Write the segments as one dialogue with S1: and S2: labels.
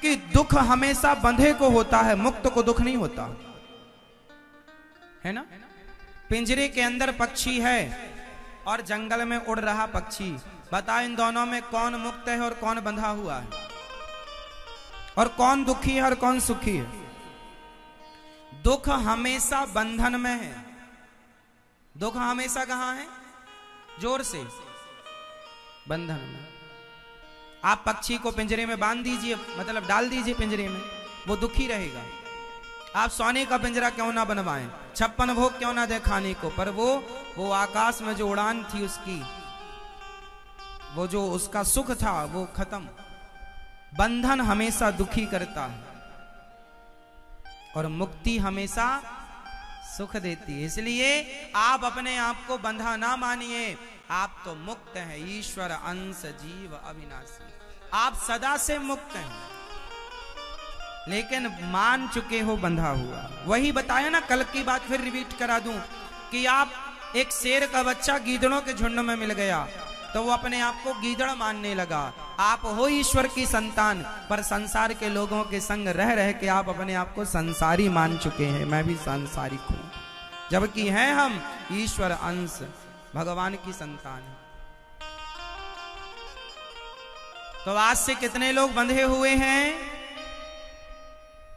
S1: क्योंकि दुख हमेशा बंधे को होता है, मुक्त को दुख नहीं होता है ना। पिंजरे के अंदर पक्षी है और जंगल में उड़ रहा पक्षी, बताओ इन दोनों में कौन मुक्त है और कौन बंधा हुआ है, और कौन दुखी है और कौन सुखी है। दुख हमेशा बंधन में है। दुख हमेशा कहां है? जोर से, बंधन में। आप पक्षी को पिंजरे में बांध दीजिए, मतलब डाल दीजिए पिंजरे में, वो दुखी रहेगा। आप सोने का पिंजरा क्यों ना बनवाएं, 56 भोग क्यों ना दे खाने को, पर वो आकाश में जो उड़ान थी उसकी, वो जो उसका सुख था वो खत्म। बंधन हमेशा दुखी करता है और मुक्ति हमेशा सुख देती है। इसलिए आप अपने आप को बंधा ना मानिए, आप तो मुक्त हैं, ईश्वर अंश जीव अविनाशी, आप सदा से मुक्त हैं, लेकिन मान चुके हो बंधा हुआ। वही बताया ना, कल की बात फिर रिपीट करा दूं कि आप, एक शेर का बच्चा गीदड़ों के झुंड में मिल गया तो वो अपने आप को गीदड़ मानने लगा। आप हो ईश्वर की संतान, पर संसार के लोगों के संग रह रह के आप अपने आप को संसारी मान चुके हैं। मैं भी सांसारिक हूं, जबकि हैं हम ईश्वर अंश, भगवान की संतान है। तो आज से कितने लोग बंधे हुए हैं?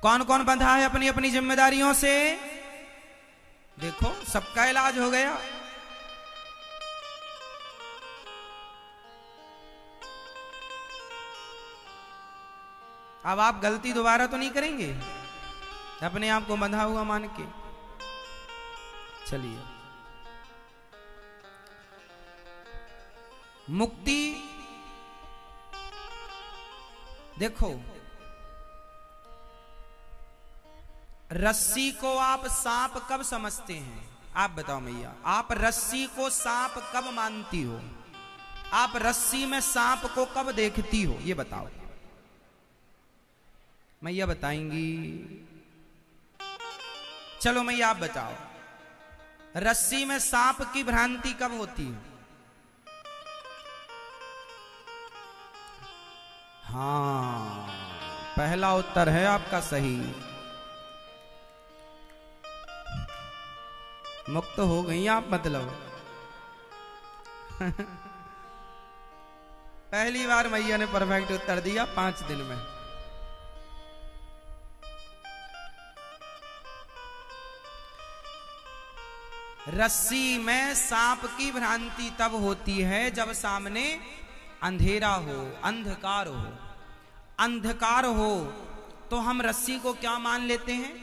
S1: कौन कौन बंधा है अपनी अपनी जिम्मेदारियों से? देखो, सबका इलाज हो गया। अब आप गलती दोबारा तो नहीं करेंगे अपने आप को बंधा हुआ मान के। चलिए, मुक्ति देखो, रस्सी को आप सांप कब समझते हैं? आप बताओ मैया, आप रस्सी को सांप कब मानती हो? आप रस्सी में सांप को कब देखती हो? ये बताओ। मैया बताएंगी। चलो मैया आप बताओ, रस्सी में सांप की भ्रांति कब होती है? हाँ, पहला उत्तर है आपका सही। मुक्त हो गई आप, मतलब पहली बार मैया ने परफेक्ट उत्तर दिया 5 दिन में। रस्सी में सांप की भ्रांति तब होती है जब सामने अंधेरा हो, अंधकार हो। अंधकार हो तो हम रस्सी को क्या मान लेते हैं,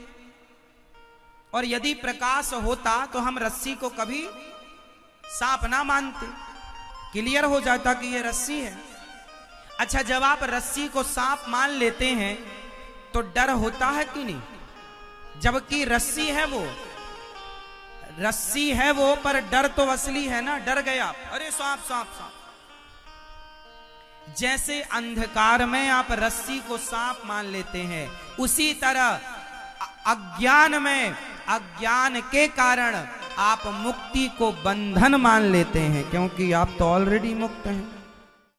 S1: और यदि प्रकाश होता तो हम रस्सी को कभी सांप ना मानते, क्लियर हो जाता कि ये रस्सी है। अच्छा, जब आप रस्सी को सांप मान लेते हैं तो डर होता है कि नहीं? जबकि रस्सी है वो, रस्सी है वो, पर डर तो असली है ना। डर गया, अरे सांप सांप सांप। जैसे अंधकार में आप रस्सी को सांप मान लेते हैं, उसी तरह अज्ञान में, अज्ञान के कारण आप मुक्ति को बंधन मान लेते हैं, क्योंकि आप तो ऑलरेडी मुक्त हैं।